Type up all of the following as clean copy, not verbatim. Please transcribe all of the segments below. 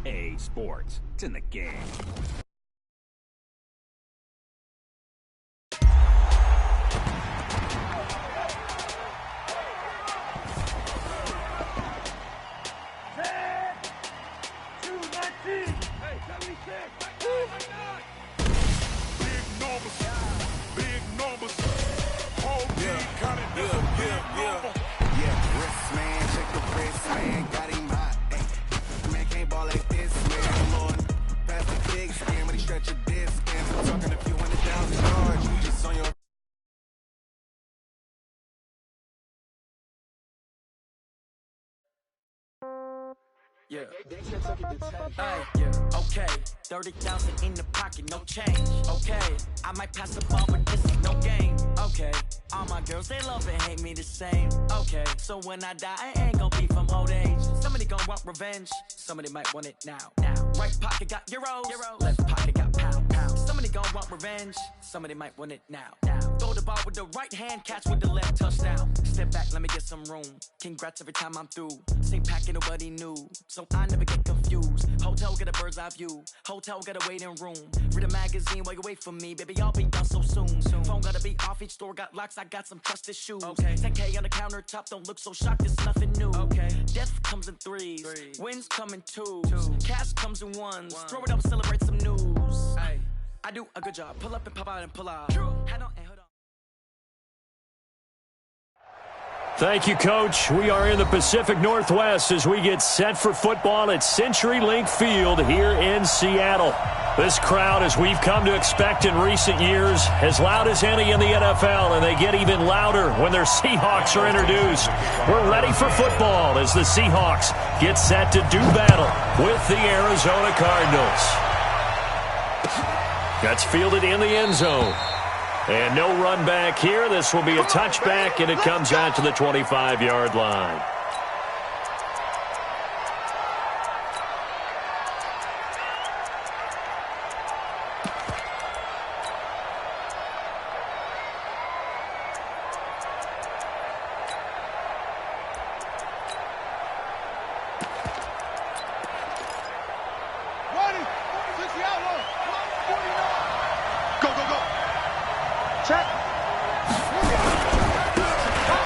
EA Sports. It's in the game. Yeah. Okay. 30,000 in the pocket, no change. Okay. I might pass the ball, but this is no game. Okay. All my girls, they love and hate me the same. Okay. So when I die, I ain't gonna be from old age. Somebody gonna want revenge. Somebody might want it now. Right pocket got euros. Left pocket got pounds. Somebody gonna want revenge. Somebody might want it now. Throw the ball with the right hand, catch with the left, touchdown. Step back, let me get some room. Congrats every time I'm through. Same packet, nobody knew. So I never get confused. Hotel get a bird's eye view. Hotel got a waiting room. Read a magazine while you wait for me. Baby, I'll be done so soon. Phone gotta be off, each store got locks. I got some trusted shoes. Okay. 10K on the countertop, don't look so shocked, it's nothing new. Okay. Death comes in threes. Wins come in twos. Cash comes in ones. Throw it up, celebrate some news. Ay. I do a good job. Pull up and pop out and pull out. Head on and hood on. Thank you, Coach. We are in the Pacific Northwest as we get set for football at CenturyLink Field here in Seattle. This crowd, as we've come to expect in recent years, as loud as any in the NFL, and they get even louder when their Seahawks are introduced. We're ready for football as the Seahawks get set to do battle with the Arizona Cardinals. That's fielded in the end zone. And no run back here. This will be a touchback, and it comes out to the 25-yard line.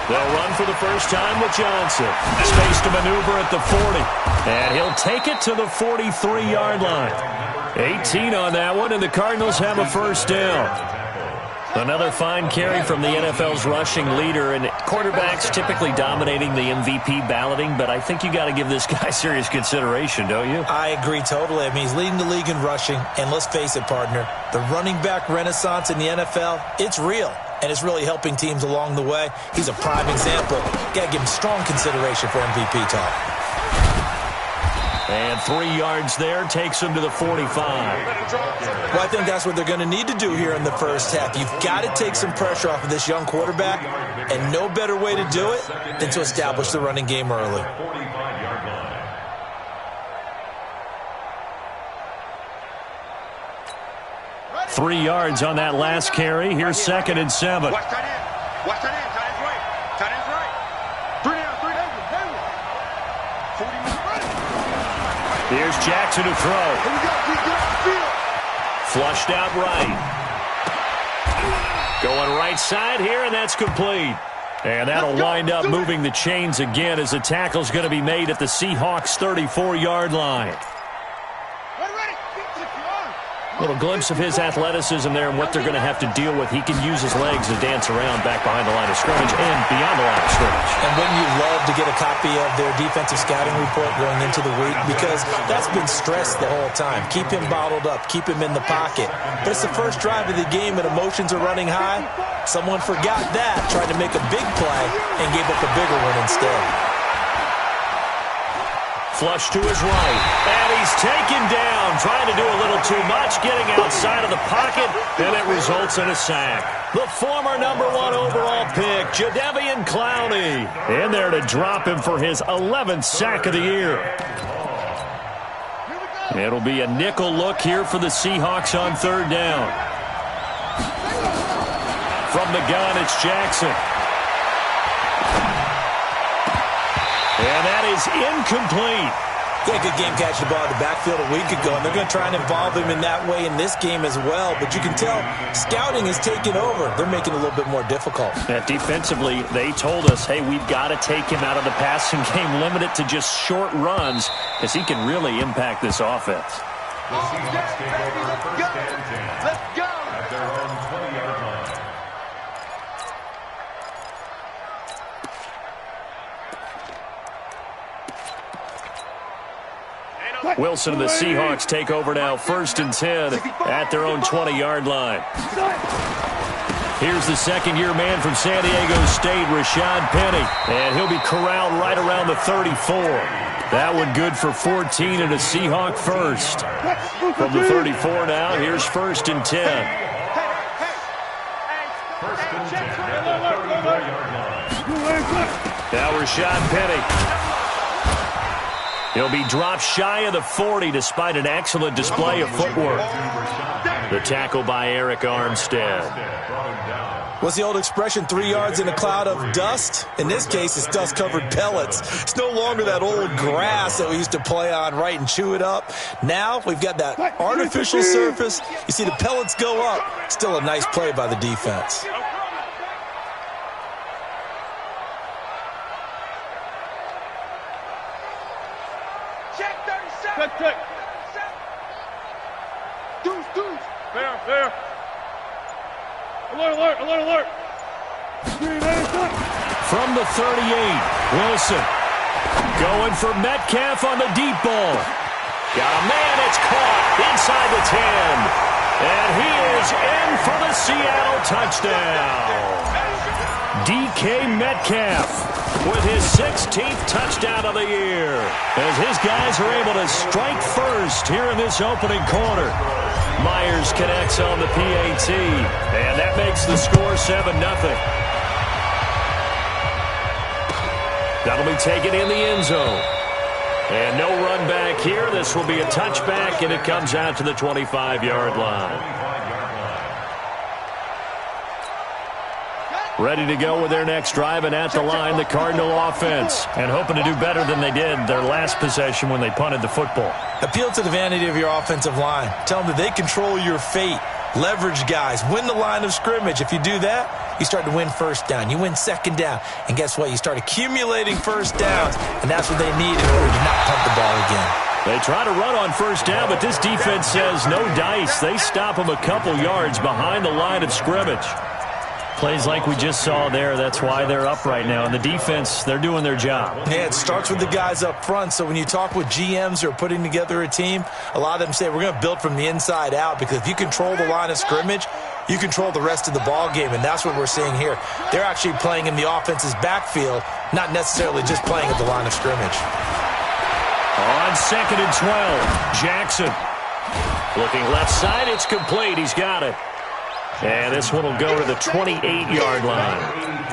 They'll run for the first time with Johnson. Space to maneuver at the 40. And he'll take it to the 43-yard line. 18 on that one, and the Cardinals have a first down. Another fine carry from the NFL's rushing leader, and quarterbacks typically dominating the MVP balloting, but I think you got to give this guy serious consideration, don't you? I agree totally. I mean, he's leading the league in rushing, and let's face it, partner, the running back renaissance in the NFL, it's real. And it's really helping teams along the way. He's a prime example. Got to give him strong consideration for MVP talk. And 3 yards there takes him to the 45. Well, I think that's what they're going to need to do here in the first half. You've got to take some pressure off of this young quarterback, and no better way to do it than to establish the running game early. Ready. 3 yards on that last carry. Here's 2nd and 7. Watch that in. Watch that in. Tight end's right. Tight end's right. 3 down, 3 down. 40 minutes ready. Here's Jackson to throw. Here we go. Flushed out right. Going right side here, and that's complete. And that'll wind up moving the chains again as the tackle's going to be made at the Seahawks' 34-yard line. A little glimpse of his athleticism there and what they're going to have to deal with. He can use his legs to dance around back behind the line of scrimmage and beyond the line of scrimmage. And wouldn't you love to get a copy of their defensive scouting report going into the week? Because that's been stressed the whole time. Keep him bottled up. Keep him in the pocket. But it's the first drive of the game and emotions are running high. Someone forgot that, tried to make a big play, and gave up a bigger one instead. Flush to his right, and he's taken down, trying to do a little too much, getting outside of the pocket, and it results in a sack. The former #1 overall pick, Jadeveon Clowney, in there to drop him for his 11th sack of the year. It'll be a nickel look here for the Seahawks on 3rd down. From the gun, it's Jackson. And that is incomplete. He had a good game catching the ball in the backfield a week ago, and they're going to try and involve him in that way in this game as well. But you can tell scouting is taking over. They're making it a little bit more difficult. Yeah, defensively, they told us, hey, we've got to take him out of the passing game, limit it to just short runs, because he can really impact this offense. The Seahawks take over first and 10. Let's go! At their own 20-yard line. Wilson and the Seahawks take over now, first and 10 at their own 20-yard line. Here's the second-year man from San Diego State, Rashad Penny, and he'll be corralled right around the 34. That one good for 14 and a Seahawk first. From the 34 now, here's first and 10. First and 10 at the 34-yard line. Now Rashad Penny. He'll be dropped shy of the 40 despite an excellent display of footwork. The tackle by Eric Armstead. What's the old expression, 3 yards in a cloud of dust? In this case, it's dust-covered pellets. It's no longer that old grass that we used to play on, right, and chew it up. Now we've got that artificial surface. You see the pellets go up. Still a nice play by the defense. Check. Deuce. Fair. Alert. From the 38, Wilson going for Metcalf on the deep ball. Got a man, it's caught inside the 10. And he is in for the Seattle touchdown. DK Metcalf with his 16th touchdown of the year, as his guys are able to strike first here in this opening quarter. Myers connects on the PAT, and that makes the score 7-0. That'll be taken in the end zone. And no run back here. This will be a touchback, and it comes out to the 25-yard line. Ready to go with their next drive, and at the line, the Cardinal offense. And hoping to do better than they did their last possession when they punted the football. Appeal to the vanity of your offensive line. Tell them that they control your fate. Leverage guys. Win the line of scrimmage. If you do that, you start to win first down. You win second down. And guess what? You start accumulating first downs. And that's what they need in order to not punt the ball again. They try to run on first down, but this defense says no dice. They stop them a couple yards behind the line of scrimmage. Plays like we just saw there. That's why they're up right now. And the defense, they're doing their job. Yeah, it starts with the guys up front. So when you talk with GMs who are putting together a team, a lot of them say we're going to build from the inside out, because if you control the line of scrimmage, you control the rest of the ball game, and that's what we're seeing here. They're actually playing in the offense's backfield, not necessarily just playing at the line of scrimmage. On 2nd and 12, Jackson. Looking left side, it's complete. He's got it. And this one will go to the 28-yard line.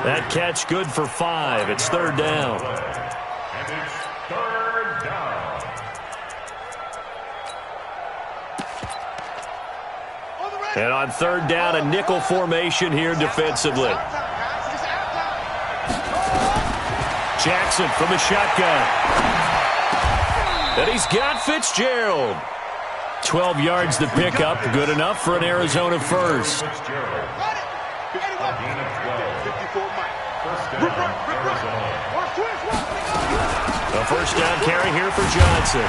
That catch good for 5. It's third down. And it's third down. And on third down, a nickel formation here defensively. Jackson from the shotgun. And he's got Fitzgerald. 12 yards to pick up. Good enough for an Arizona first. A first down carry here for Johnson.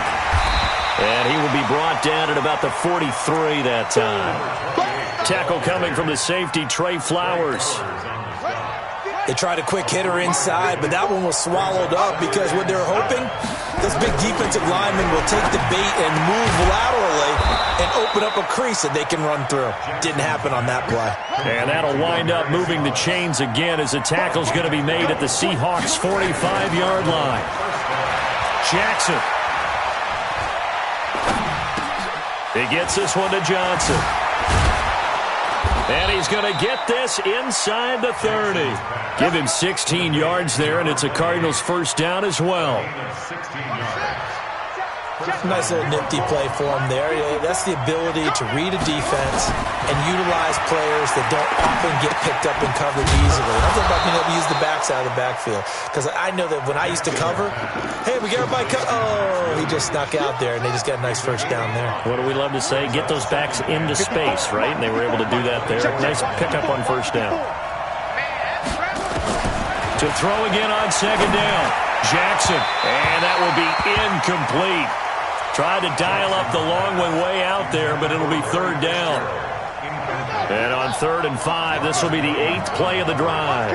And he will be brought down at about the 43 that time. Tackle coming from the safety, Trey Flowers. They tried a quick hitter inside, but that one was swallowed up, because what they're hoping, this big defensive lineman will take the bait and move laterally and open up a crease that they can run through. Didn't happen on that play. And that'll wind up moving the chains again, as the tackle's going to be made at the Seahawks' 45-yard line. Jackson. He gets this one to Johnson. And he's going to get this inside the 30. Give him 16 yards there, and it's a Cardinals first down as well. Nice little nifty play for him there. That's the ability to read a defense and utilize players that don't often get picked up in coverage easily. I'm talking about being able to use the backside of the backfield. Because I know that when I used to cover, hey, we got everybody oh, he just snuck out there, and they just got a nice first down there. What do we love to say? Get those backs into space, right? And they were able to do that there. Nice pickup on first down. To throw again on second down. Jackson, and that will be incomplete. Tried to dial up the long one way out there, but it'll be third down. And on 3rd and 5, this will be the 8th play of the drive.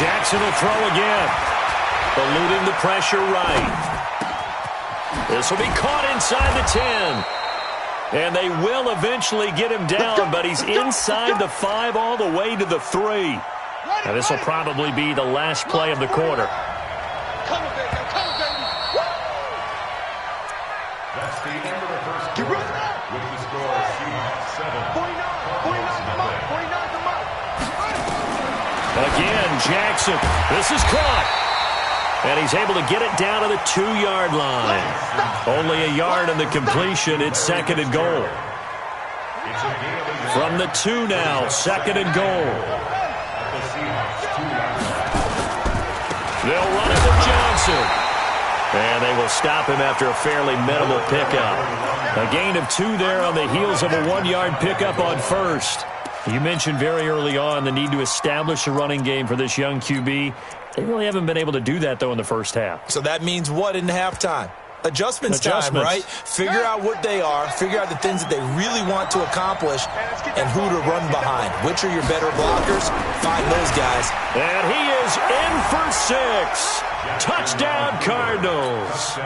Jackson will throw again. Eluding the pressure right. This will be caught inside the 10. And they will eventually get him down, but he's inside the 5 all the way to the 3. Now this will probably be the last play of the quarter. That's the end of the first quarter with the score Seahawks 7. 49 Again, Jackson. This is caught. And he's able to get it down to the 2-yard line. Only a yard on the completion. It's 2nd and goal. From the 2 now, 2nd and goal. They'll run it with Johnson. And they will stop him after a fairly minimal pickup. A gain of 2 there on the heels of a 1-yard pickup on first. You mentioned very early on the need to establish a running game for this young QB. They really haven't been able to do that, though, in the first half. So that means what in halftime? Adjustments time, right? Figure out what they are, figure out the things that they really want to accomplish, and who to run behind. Which are your better blockers? Find those guys. And he is in for 6. Touchdown, Cardinals.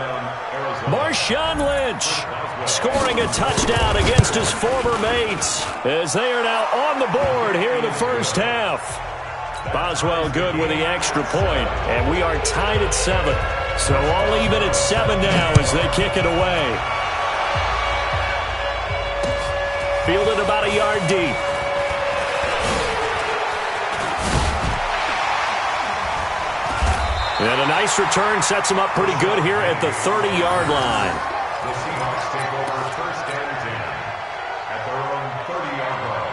Marshawn Lynch scoring a touchdown against his former mates as they are now on the board here in the first half. Boswell good with the extra point, and we are tied at 7. So all even at 7 now as they kick it away. Fielded about a yard deep. And a nice return sets him up pretty good here at the 30-yard line. The Seahawks take over 1st and 10 at their own 30-yard line.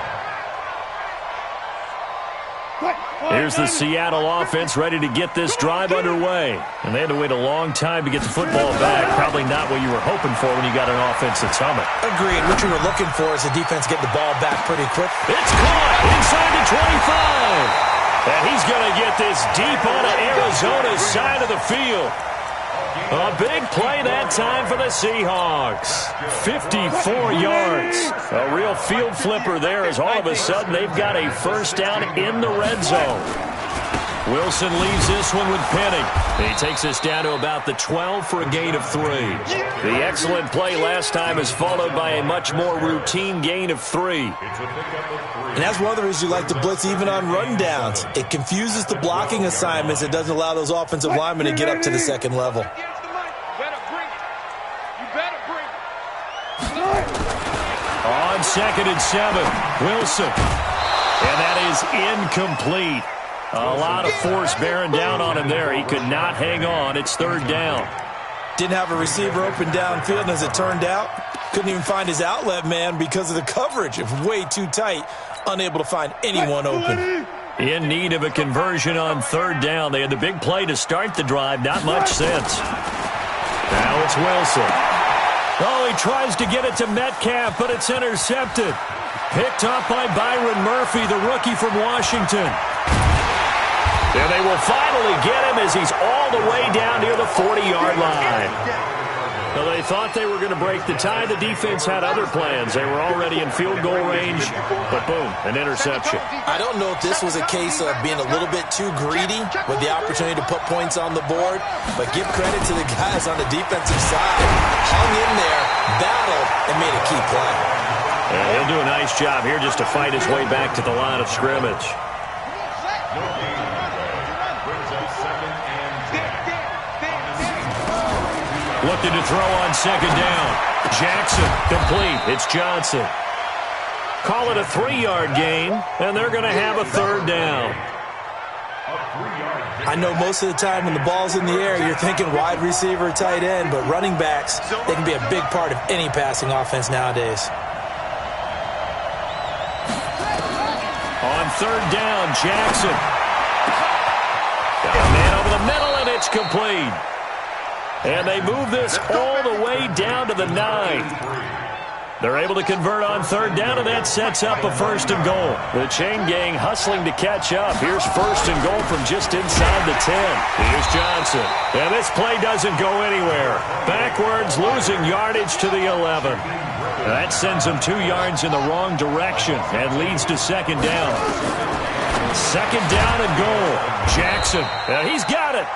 Here's the Seattle offense ready to get this drive underway. And they had to wait a long time to get the football back. Probably not what you were hoping for when you got an offense that's humming. Agreed. What you were looking for is the defense getting the ball back pretty quick. It's caught inside the 25. And he's going to get this deep onto Arizona's side of the field. A big play that time for the Seahawks. 54 yards. A real field flipper there as all of a sudden they've got a first down in the red zone. Wilson leaves this one with Penning. He takes us down to about the 12 for a gain of 3. The excellent play last time is followed by a much more routine gain of 3. And that's one of the reasons you like to blitz even on rundowns. It confuses the blocking assignments. It doesn't allow those offensive linemen to get up to the second level. On 2nd and 7, Wilson. And that is incomplete. A lot of force bearing down on him there. He could not hang on. It's 3rd down. Didn't have a receiver open downfield, and as it turned out, couldn't even find his outlet man because of the coverage. It was way too tight, unable to find anyone open. In need of a conversion on 3rd down. They had the big play to start the drive. Not much since. Now it's Wilson. Oh, he tries to get it to Metcalf, but it's intercepted. Picked up by Byron Murphy, the rookie from Washington. And they will finally get him as he's all the way down near the 40-yard line. Well, they thought they were going to break the tie. The defense had other plans. They were already in field goal range, but boom, an interception. I don't know if this was a case of being a little bit too greedy with the opportunity to put points on the board, but give credit to the guys on the defensive side. Hung in there, battled, and made a key play. Yeah, he'll do a nice job here just to fight his way back to the line of scrimmage. Looking to throw on 2nd down. Jackson, complete. It's Johnson. Call it a 3-yard gain, and they're going to have a 3rd down. I know most of the time when the ball's in the air, you're thinking wide receiver, tight end, but running backs, they can be a big part of any passing offense nowadays. On third down, Jackson. Got a man over the middle, and it's complete. And they move this all the way down to the 9. They're able to convert on third down, and that sets up a first and goal. The chain gang hustling to catch up. Here's first and goal from just inside the 10. Here's Johnson. And this play doesn't go anywhere. Backwards, losing yardage to the 11. That sends them 2 yards in the wrong direction and leads to second down. Second down and goal. Jackson. He's got it.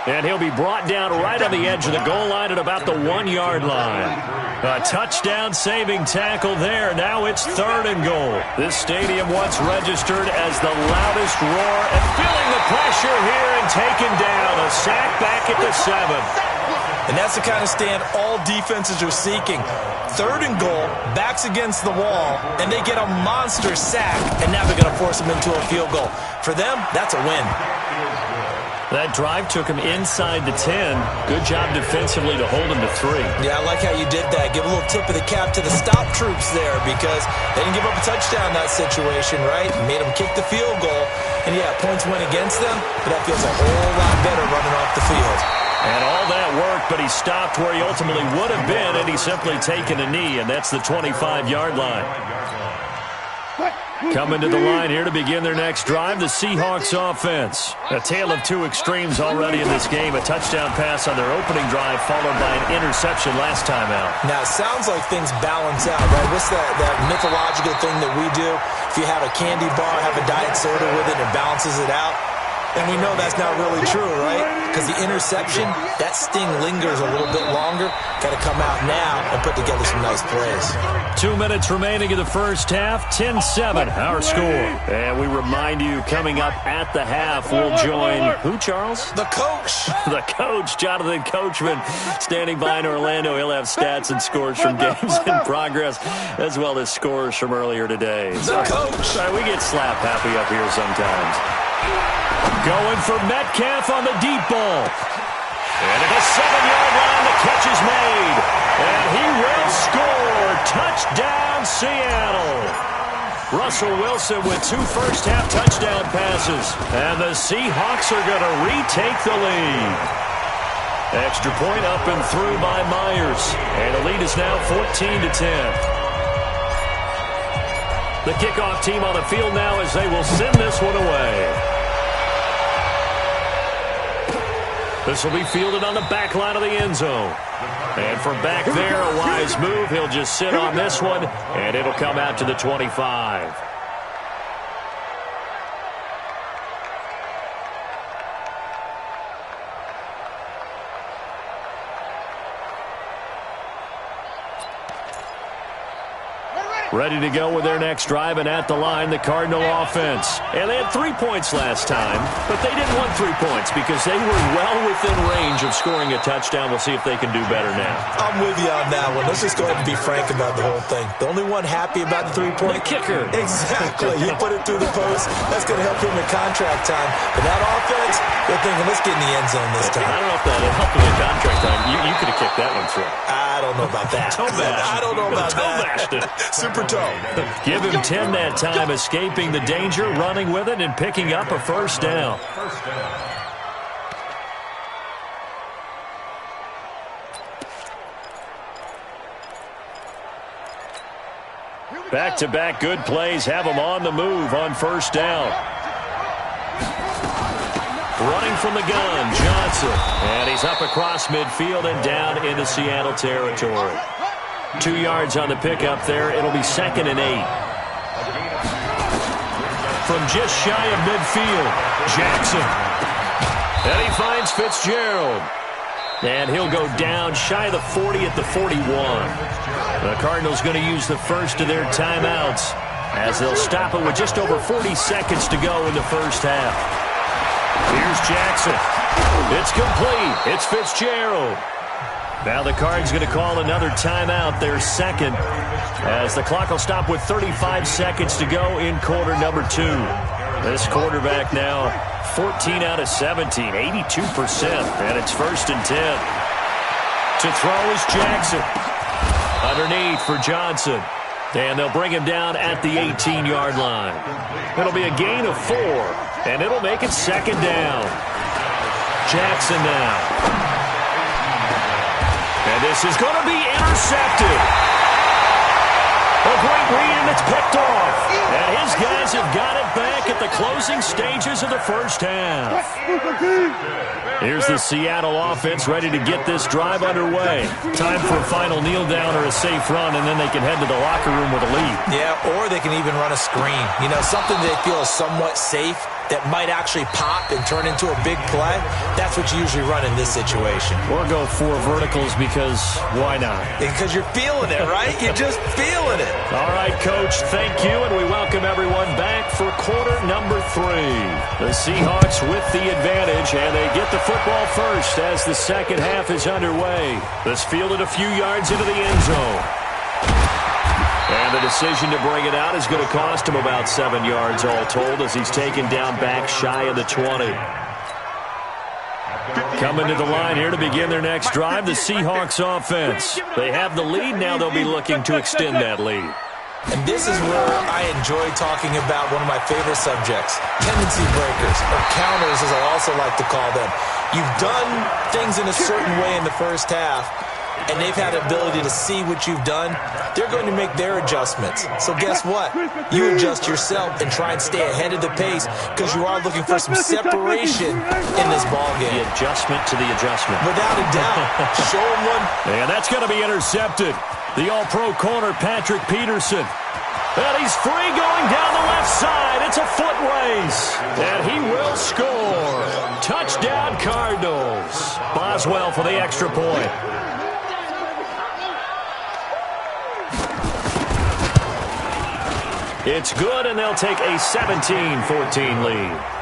And he'll be brought down right on the edge of the goal line at about the 1-yard line. A touchdown-saving tackle there. Now it's third and goal. This stadium once registered as the loudest roar, and feeling the pressure here and taken down. A sack back at the 7. And that's the kind of stand all defenses are seeking. Third and goal, backs against the wall, and they get a monster sack, and now they're going to force them into a field goal. For them, that's a win. That drive took him inside the 10. Good job defensively to hold him to 3. Yeah, I like how you did that. Give a little tip of the cap to the stop troops there because they didn't give up a touchdown in that situation, right? Made them kick the field goal. And, yeah, points went against them, but that feels a whole lot better running off the field. And all that worked, but he stopped where he ultimately would have been, and he's simply taken a knee, and that's the 25-yard line. Coming to the line here to begin their next drive, the Seahawks offense. A tale of 2 extremes already in this game. A touchdown pass on their opening drive followed by an interception last time out. Now, it sounds like things balance out, right? What's that mythological thing that we do? If you have a candy bar, have a diet soda with it, it balances it out. And we know that's not really true, right? Because the interception, that sting lingers a little bit longer. Got to come out now and put together some nice plays. 2 minutes remaining in the first half. 10-7, our score. And we remind you, coming up at the half, we'll join who, Charles? The coach. The coach, Jonathan Coachman, standing by in Orlando. He'll have stats and scores from games in progress, as well as scores from earlier today. The coach. We get slap happy up here sometimes. Going for Metcalf on the deep ball. And at the 7-yard line, the catch is made. And he will score. Touchdown, Seattle. Russell Wilson with 2 first-half touchdown passes. And the Seahawks are going to retake the lead. Extra point up and through by Myers. And the lead is now 14-10. The kickoff team on the field now as they will send this one away. This will be fielded on the back line of the end zone. And from back there, a wise move. He'll just sit on this one, and it'll come out to the 25. Ready to go with their next drive, and at the line, the Cardinal offense. And they had 3 points last time, but they didn't want 3 points because they were well within range of scoring a touchdown. We'll see if they can do better now. I'm with you on that one. Let's just go ahead and be frank about the whole thing. The only one happy about the 3-point? The kicker. Exactly. He put it through the post. That's going to help him in contract time. But that offense, they're thinking, let's get in the end zone this time. I don't know if that helped him in contract time. You could have kicked that one through. I don't know about that. I don't know about that. Super toe. Give him 10 that time, escaping the danger, running with it, and picking up a first down. Back-to-back good plays have him on the move on first down. Running from the gun, Johnson. And he's up across midfield and down into Seattle territory. 2 yards on the pickup there. It'll be 2nd and 8. From just shy of midfield, Jackson. And he finds Fitzgerald. And he'll go down shy of the 40 at the 41. The Cardinals going to use the first of their timeouts as they'll stop it with just over 40 seconds to go in the first half. Here's Jackson. It's complete. It's Fitzgerald. Now the Cards going to call another timeout, their second, as the clock will stop with 35 seconds to go in quarter number 2. This quarterback now 14 out of 17, 82%. And it's 1st and 10. To throw is Jackson. Underneath for Johnson. And they'll bring him down at the 18-yard line. It'll be a gain of 4, and it'll make it 2nd down. Jackson now. And this is going to be intercepted. A great read, and it's picked off. And his guys have got it back at the closing stages of the first half. Here's the Seattle offense ready to get this drive underway. Time for a final kneel down or a safe run, and then they can head to the locker room with a lead. Yeah, or they can even run a screen. You know, something they feel is somewhat safe that might actually pop and turn into a big play. That's what you usually run in this situation. Or go 4 verticals because why not? Because you're feeling it, right? You're just feeling it. All right, Coach, thank you, and we welcome everyone back for quarter number 3. The Seahawks with the advantage, and they get the football first as the second half is underway. This fielded a few yards into the end zone. And the decision to bring it out is going to cost him about 7 yards all told as he's taken down back shy of the 20. Coming to the line here to begin their next drive, the Seahawks offense. They have the lead. Now they'll be looking to extend that lead. And this is where I enjoy talking about one of my favorite subjects, tendency breakers, or counters as I also like to call them. You've done things in a certain way in the first half, and they've had the ability to see what you've done. They're going to make their adjustments. So guess what? You adjust yourself and try and stay ahead of the pace because you are looking for some separation in this ballgame. The adjustment to the adjustment. Without a doubt. Show them one. And that's going to be intercepted. The all-pro corner, Patrick Peterson. And he's free going down the left side. It's a foot race. And he will score. Touchdown, Cardinals. Boswell for the extra point. It's good, and they'll take a 17-14 lead.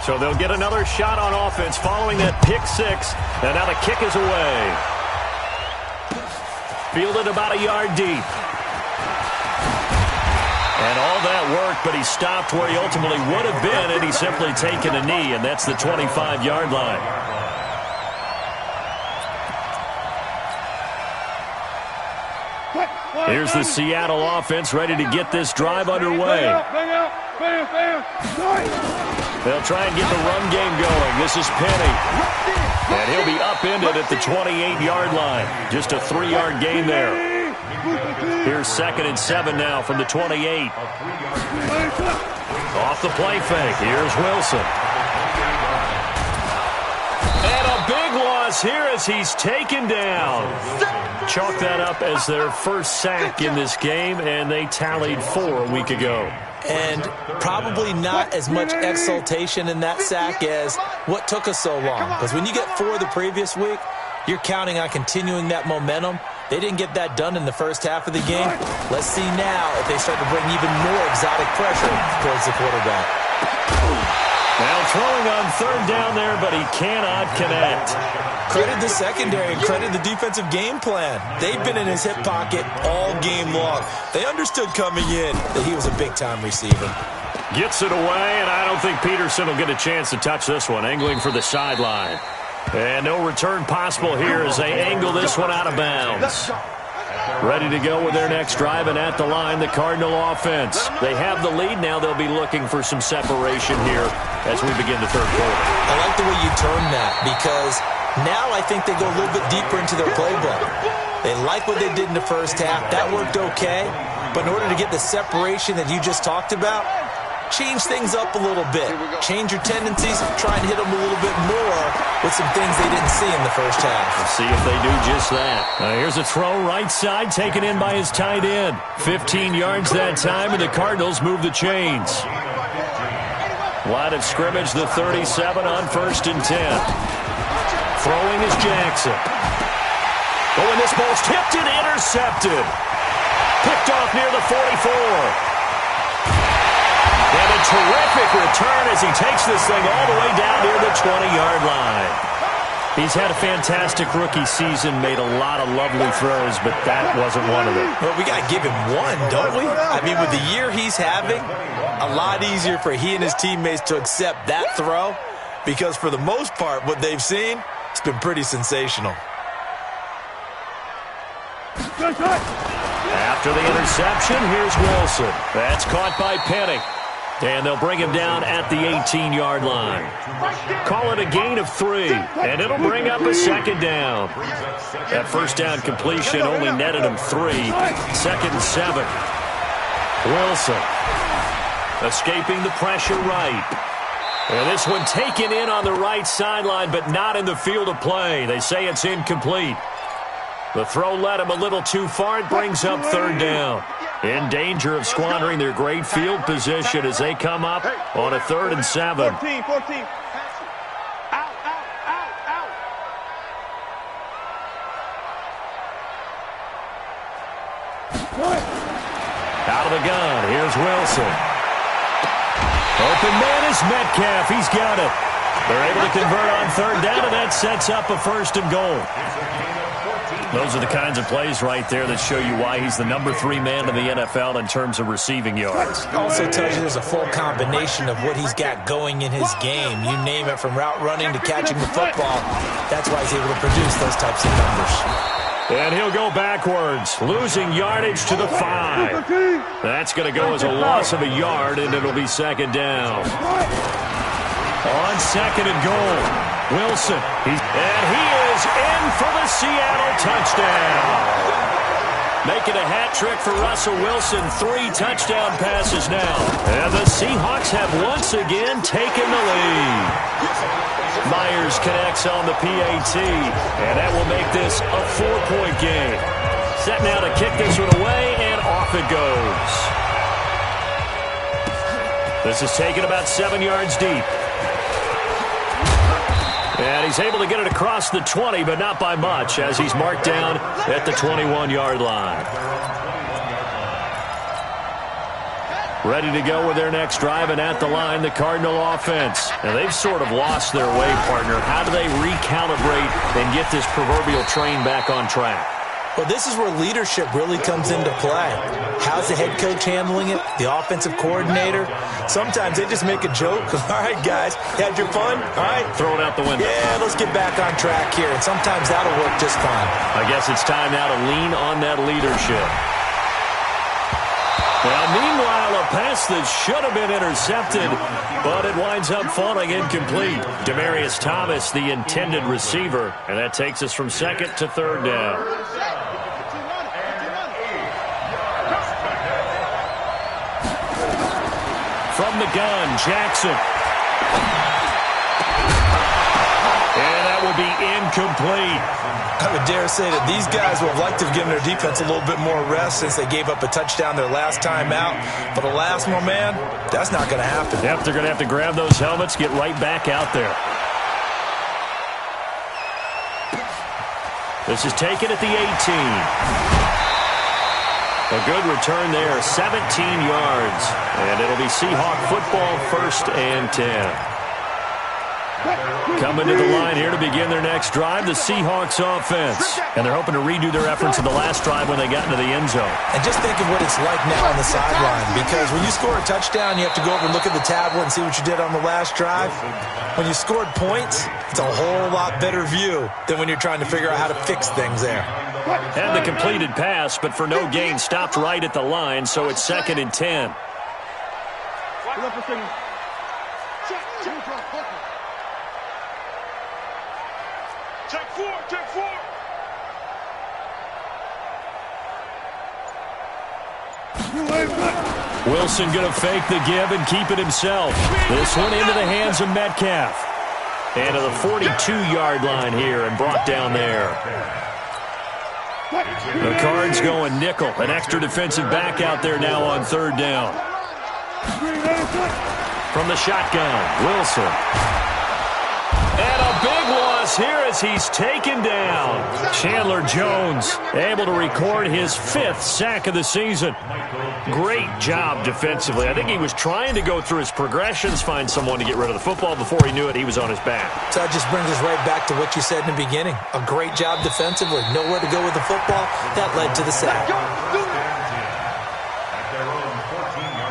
So they'll get another shot on offense following that pick 6. And now the kick is away. Fielded about a yard deep. And all that work, but he stopped where he ultimately would have been, and he's simply taken a knee, and that's the 25-yard line. Here's the Seattle offense ready to get this drive underway. They'll try and get the run game going. This is Penny. And he'll be upended at the 28-yard line. Just a 3-yard gain there. Here's 2nd and 7 now from the 28. Off the play fake. Here's Wilson. And a big loss here as he's taken down. Chalk that up as their first sack in this game, and they tallied 4 a week ago. And probably not as much exultation in that sack as what took us so long. Because when you get 4 the previous week, you're counting on continuing that momentum. They didn't get that done in the first half of the game. Let's see now if they start to bring even more exotic pressure towards the quarterback. Now throwing on 3rd down there, but he cannot connect. Credit the secondary and credit the defensive game plan. They've been in his hip pocket all game long. They understood coming in that he was a big-time receiver. Gets it away, and I don't think Peterson will get a chance to touch this one, angling for the sideline. And no return possible here as they angle this one out of bounds. Ready to go with their next drive, and at the line, the Cardinal offense. They have the lead. Now they'll be looking for some separation here as we begin the 3rd quarter. I like the way you turn that because now I think they go a little bit deeper into their playbook. They like what they did in the first half. That worked okay. But in order to get the separation that you just talked about, change things up a little bit. Change your tendencies, try and hit them a little bit more with some things they didn't see in the first half. We'll see if they do just that. Here's a throw right side taken in by his tight end. 15 yards that time, and the Cardinals move the chains. Line of scrimmage, the 37 on 1st and 10. Throwing is Jackson. Oh, and this ball's tipped and intercepted. Picked off near the 44. And a terrific return as he takes this thing all the way down near the 20-yard line. He's had a fantastic rookie season, made a lot of lovely throws, but that wasn't one of them. Well, we got to give him one, don't we? I mean, with the year he's having, a lot easier for he and his teammates to accept that throw because for the most part, what they've seen, it's been pretty sensational. After the interception, here's Wilson. That's caught by Penny. And they'll bring him down at the 18-yard line. Call it a gain of 3, and it'll bring up a 2nd down. That first down completion only netted him 3. 2nd and 7. Wilson escaping the pressure right. And this one taken in on the right sideline, but not in the field of play. They say it's incomplete. The throw led him a little too far. It brings up 3rd down. In danger of squandering their great field position as they come up on a 3rd and 7. 14. Out. Out of the gun, here's Wilson. Open man is Metcalf. He's got it. They're able to convert on 3rd down, and that sets up a 1st and goal. Those are the kinds of plays right there that show you why he's the number 3 man in the NFL in terms of receiving yards. Also tells you there's a full combination of what he's got going in his game. You name it, from route running to catching the football. That's why he's able to produce those types of numbers. And he'll go backwards, losing yardage to the 5. That's going to go as a loss of a yard, and it'll be 2nd down. On 2nd and goal. Wilson, and he is in for the Seattle touchdown. Making a hat trick for Russell Wilson, 3 touchdown passes now. And the Seahawks have once again taken the lead. Myers connects on the PAT, and that will make this a 4-point game. Set now to kick this one away, and off it goes. This is taken about 7 yards deep. And he's able to get it across the 20, but not by much, as he's marked down at the 21-yard line. Ready to go with their next drive, and at the line, the Cardinal offense. And they've sort of lost their way, partner. How do they recalibrate and get this proverbial train back on track? Well, this is where leadership really comes into play. How's the head coach handling it? The offensive coordinator? Sometimes they just make a joke. All right, guys, had your fun? All right. Throw it out the window. Yeah, let's get back on track here. And sometimes that'll work just fine. I guess it's time now to lean on that leadership. Well, meanwhile, a pass that should have been intercepted, but it winds up falling incomplete. Demaryius Thomas, the intended receiver, and that takes us from 2nd to 3rd down. From the gun, Jackson. And that will be incomplete. I would dare say that these guys would have liked to have given their defense a little bit more rest since they gave up a touchdown their last time out. But alas, my man, that's not going to happen. Yep, they're going to have to grab those helmets, get right back out there. This is taken at the 18. A good return there, 17 yards. And it'll be Seahawk football, 1st and 10. Coming to the line here to begin their next drive, the Seahawks offense. And they're hoping to redo their efforts in the last drive when they got into the end zone. And just think of what it's like now on the sideline, because when you score a touchdown, you have to go over and look at the tablet and see what you did on the last drive. When you scored points, it's a whole lot better view than when you're trying to figure out how to fix things there. And the completed pass, but for no gain, stopped right at the line, so it's 2nd and 10. Check 4. Wilson going to fake the give and keep it himself. This one into the hands of Metcalf. And to the 42-yard line here and brought down there. The Cards going nickel. An extra defensive back out there now on 3rd down. From the shotgun, Wilson. And a big loss here as he's taken down. Chandler Jones able to record his 5th sack of the season. Great job defensively. I think he was trying to go through his progressions, find someone to get rid of the football. Before he knew it, he was on his back. So that just brings us right back to what you said in the beginning. A great job defensively. Nowhere to go with the football. That led to the sack. At their own 14-yard line.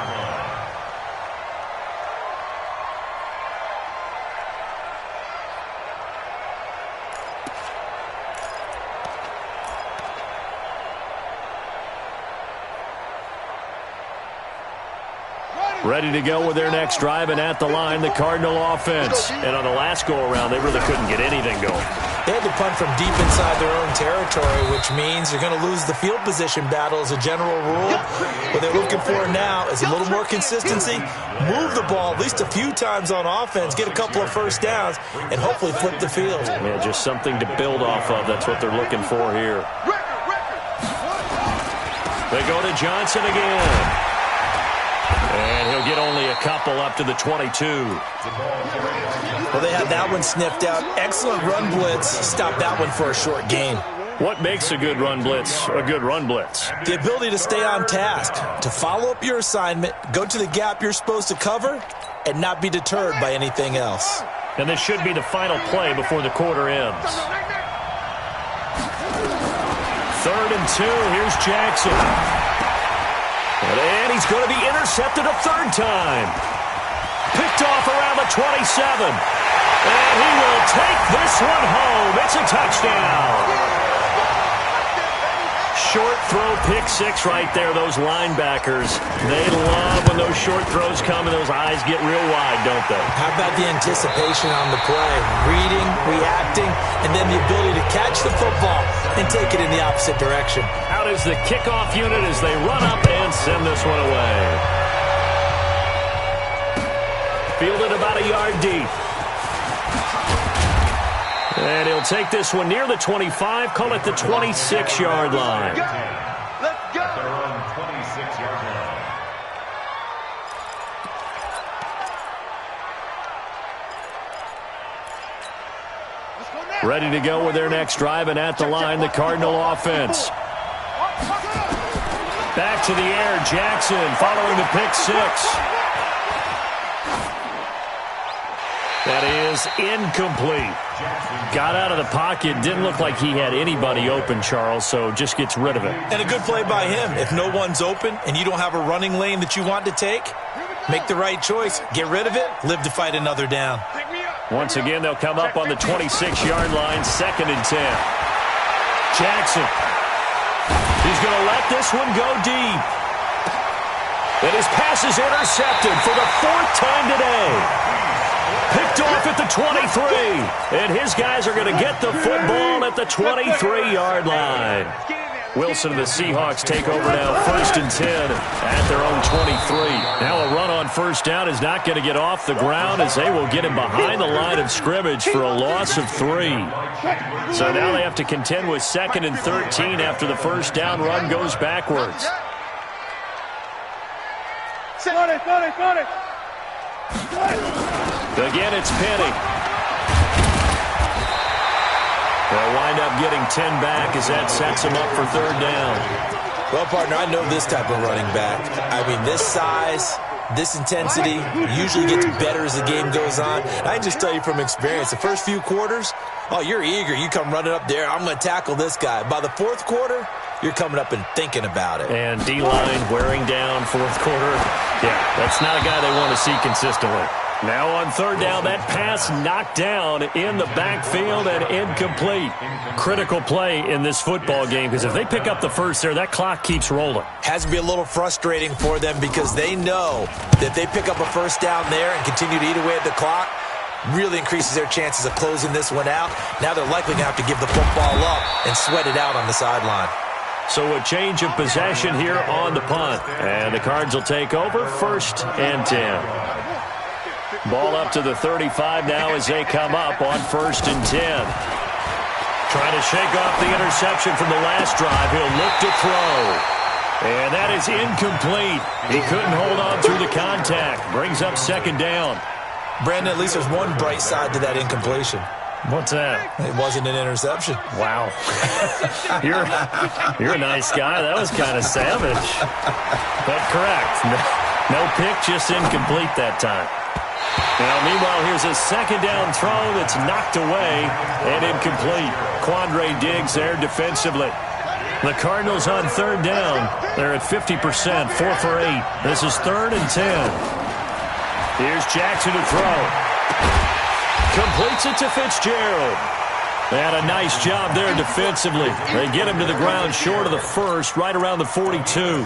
Ready to go with their next drive, and at the line, the Cardinal offense. And on the last go-around, they really couldn't get anything going. They had to punt from deep inside their own territory, which means they're going to lose the field position battle as a general rule. What they're looking for now is a little more consistency, move the ball at least a few times on offense, get a couple of first downs, and hopefully flip the field. Yeah, just something to build off of. That's what they're looking for here. They go to Johnson again. And he'll get only a couple up to the 22. Well, they had that one sniffed out. Excellent run blitz. Stop that one for a short gain. What makes a good run blitz a good run blitz? The ability to stay on task, to follow up your assignment, go to the gap you're supposed to cover, and not be deterred by anything else. And this should be the final play before the quarter ends. 3rd and 2. Here's Jackson. And he's going to be intercepted a 3rd time. Picked off around the 27. And he will take this one home. It's a touchdown. Short throw, pick 6 right there. Those linebackers, they love when those short throws come and those eyes get real wide, don't they? How about the anticipation on the play? Reading, reacting, and then the ability to catch the football and take it in the opposite direction. Out is the kickoff unit as they run up and send this one away. Fielded about a yard deep. And he'll take this one near the 25, call it the 26-yard line. Let's go. At their own 26-yard line. Ready to go with their next drive, and at the line, the Cardinal offense. Back to the air, Jackson following the pick 6. That is incomplete. Got out of the pocket. Didn't look like he had anybody open, Charles, so just gets rid of it. And a good play by him. If no one's open and you don't have a running lane that you want to take, make the right choice. Get rid of it. Live to fight another down. Once again, they'll come up on the 26-yard line, 2nd and 10. Jackson. He's going to let this one go deep. And his pass is intercepted for the 4th time today. Picked off at the 23. And his guys are going to get the football at the 23-yard line. Wilson and the Seahawks take over now, 1st and 10 at their own 23. Now a run on 1st down is not going to get off the ground as they will get him behind the line of scrimmage for a loss of 3. So now they have to contend with 2nd and 13 after the 1st down run goes backwards. Again, it's Penny. They'll wind up getting 10 back as that sets him up for 3rd down. Well, partner, I know this type of running back. I mean, this size, this intensity usually gets better as the game goes on. I can just tell you from experience, the first few quarters, oh, you're eager. You come running up there, I'm going to tackle this guy. By the 4th quarter, you're coming up and thinking about it. And D-line wearing down 4th quarter. Yeah, that's not a guy they want to see consistently. Now on 3rd down, that pass knocked down in the backfield and incomplete. Critical play in this football game because if they pick up the 1st there, that clock keeps rolling. Has to be a little frustrating for them because they know that they pick up a 1st down there and continue to eat away at the clock, really increases their chances of closing this one out. Now they're likely going to have to give the football up and sweat it out on the sideline. So a change of possession here on the punt. And the Cards will take over, 1st and 10. Ball up to the 35 now as they come up on 1st and 10. Trying to shake off the interception from the last drive. He'll look to throw. And that is incomplete. He couldn't hold on through the contact. Brings up second down. Brandon, at least there's one bright side to that incompletion. What's that? It wasn't an interception. Wow. You're a nice guy. That was kind of savage. But correct. No pick, just incomplete that time. Now, meanwhile, here's a second down throw that's knocked away and incomplete. Quandre Diggs there defensively. The Cardinals on third down. They're at 50%, 4 for 8. This is 3rd and 10. Here's Jackson to throw. Completes it to Fitzgerald. They had a nice job there defensively. They get him to the ground short of the first, right around the 42.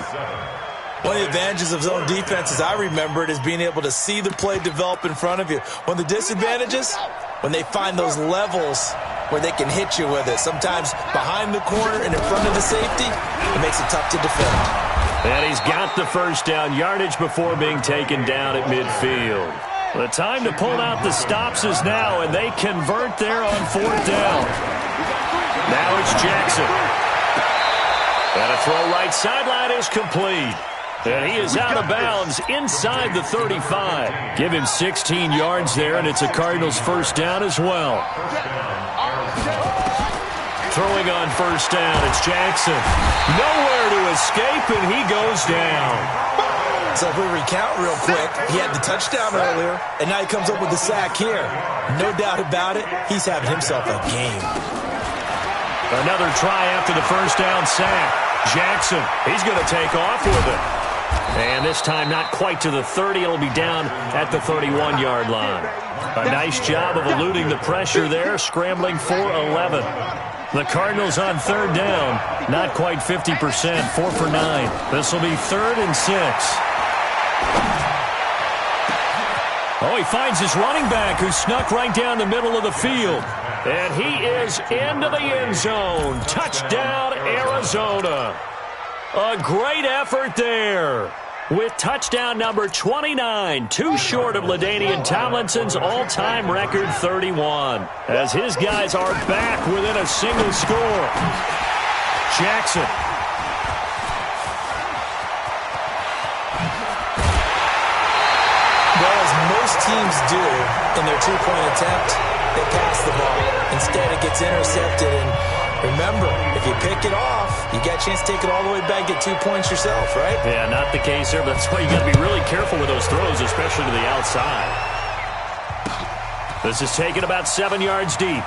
One of the advantages of zone defense, as I remember it, is being able to see the play develop in front of you. One of the disadvantages, when they find those levels where they can hit you with it, sometimes behind the corner and in front of the safety, it makes it tough to defend. And he's got the first down yardage before being taken down at midfield. The time to pull out the stops is now, and they convert there on 4th down. Now it's Jackson. And a throw right sideline is complete. And he is out of bounds inside the 35. Give him 16 yards there, and it's a Cardinals first down as well. Throwing on first down, it's Jackson. Nowhere to escape, and he goes down. So if we recount real quick, he had the touchdown earlier, and now he comes up with the sack here. No doubt about it, he's having himself a game. Another try after the first down sack. Jackson, he's going to take off with it. And this time not quite to the 30. It'll be down at the 31-yard line. A nice job of eluding the pressure there, scrambling for 11. The Cardinals on third down, not quite 50%, 4 for 9. This will be 3rd and 6. Oh, he finds his running back who snuck right down the middle of the field. And he is into the end zone. Touchdown, Arizona. A great effort there. With touchdown number 29, too short of LaDainian Tomlinson's all-time record 31. As his guys are back within a single score. Jackson. Well, as most teams do in their two-point attempt, they pass the ball. Instead, it gets intercepted. And remember, if you pick it off, you got a chance to take it all the way back, get 2 points yourself, right? Yeah, not the case here, but that's why you got to be really careful with those throws, especially to the outside. This is taken about 7 yards deep.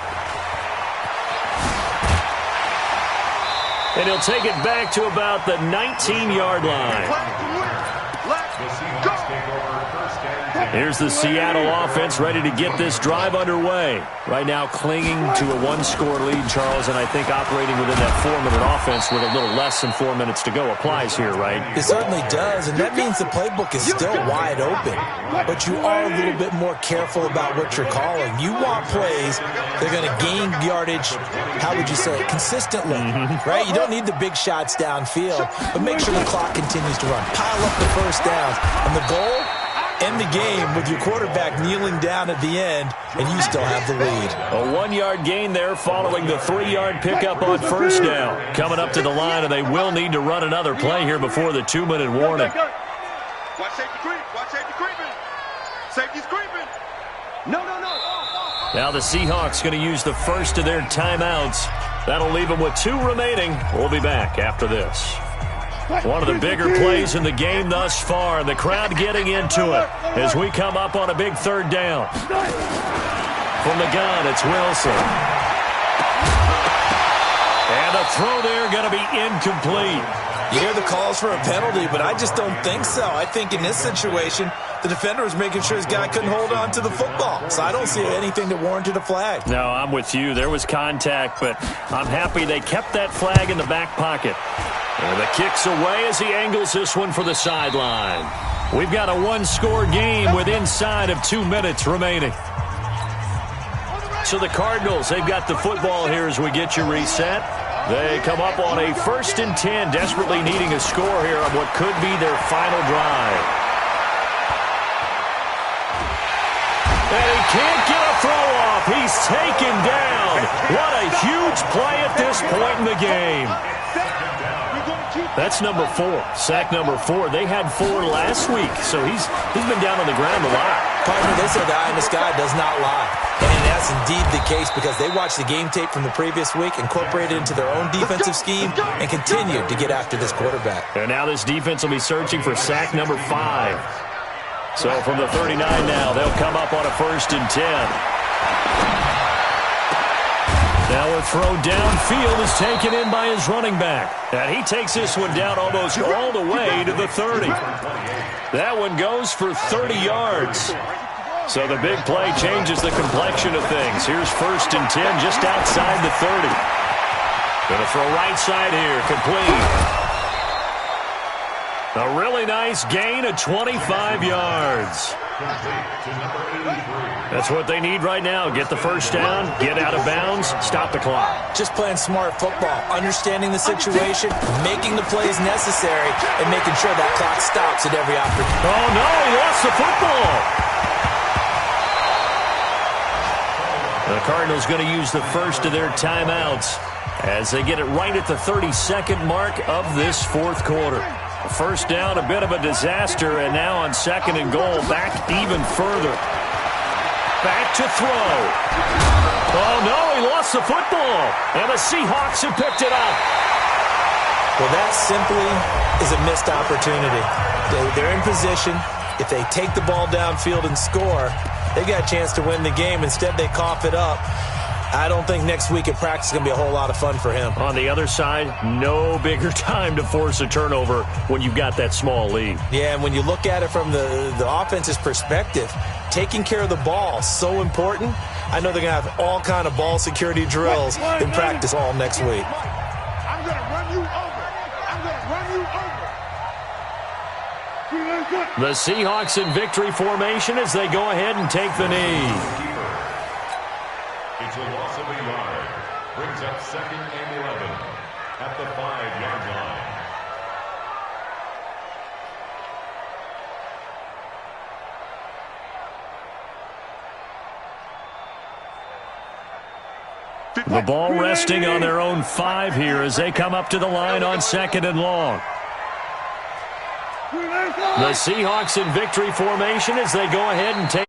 And he'll take it back to about the 19-yard line. Here's the Seattle offense ready to get this drive underway. Right now clinging to a one-score lead, Charles, and I think operating within that 4-minute offense with a little less than 4 minutes to go applies here, right? It certainly does, and that means the playbook is still wide open. But you are a little bit more careful about what you're calling. You want plays that are going to gain yardage, how would you say it, consistently, right? You don't need the big shots downfield, but make sure the clock continues to run. Pile up the first downs, and the goal, end the game with your quarterback kneeling down at the end, and you still have the lead. A 1-yard gain there following the 3-yard pickup on first down. Coming up to the line, and they will need to run another play here before the 2-minute warning. Watch safety creep. Watch safety creeping. Safety's creeping. No. Now the Seahawks going to use the first of their timeouts. That'll leave them with 2 remaining. We'll be back after this. One of the bigger plays in the game thus far, and the crowd getting into it as we come up on a big 3rd down. From the gun, it's Wilson. And a throw there going to be incomplete. You hear the calls for a penalty, but I just don't think so. I think in this situation, the defender was making sure his guy couldn't hold on to the football. So I don't see anything that warranted a flag. No, I'm with you. There was contact, but I'm happy they kept that flag in the back pocket. And the kick's away as he angles this one for the sideline. We've got a 1-score game with inside of 2 minutes remaining. So the Cardinals, they've got the football here as we get you reset. They come up on a 1st and 10, desperately needing a score here on what could be their final drive. And he can't get a throw off. He's taken down. What a huge play at this point in the game. That's number 4. Sack number 4. They had 4 last week, so he's been down on the ground a lot. Partner, they said the eye in the sky does not lie. And that's indeed the case because they watched the game tape from the previous week, incorporated it into their own defensive scheme, and continued to get after this quarterback. And now this defense will be searching for sack number 5. So from the 39 now, they'll come up on a 1st and 10. Now a throw downfield is taken in by his running back. And he takes this one down almost all the way to the 30. That one goes for 30 yards. So the big play changes the complexion of things. Here's 1st and 10 just outside the 30. Gonna throw right side here, complete. A really nice gain of 25 yards. That's what they need right now. Get the 1st down, get out of bounds, stop the clock. Just playing smart football, understanding the situation, making the plays necessary, and making sure that clock stops at every opportunity. Oh, no, he lost the football. The Cardinals going to use the first of their timeouts as they get it right at the 32nd mark of this 4th quarter. 1st down, a bit of a disaster, and now on 2nd and goal, back even further. Back to throw. Oh, no, he lost the football. And the Seahawks have picked it up. Well, that simply is a missed opportunity. They're in position. If they take the ball downfield and score, they've got a chance to win the game. Instead, they cough it up. I don't think next week in practice is going to be a whole lot of fun for him. On the other side, no bigger time to force a turnover when you've got that small lead. Yeah, and when you look at it from the offense's perspective, taking care of the ball is so important. I know they're going to have all kind of ball security drills in practice all next week. I'm going to run you over. I'm going to run you over. The Seahawks in victory formation as they go ahead and take the knee. It's a loss of a yard. Brings up 2nd and 11 at the 5-yard line. The ball resting on their own 5 here as they come up to the line on 2nd and long. The Seahawks in victory formation as they go ahead and take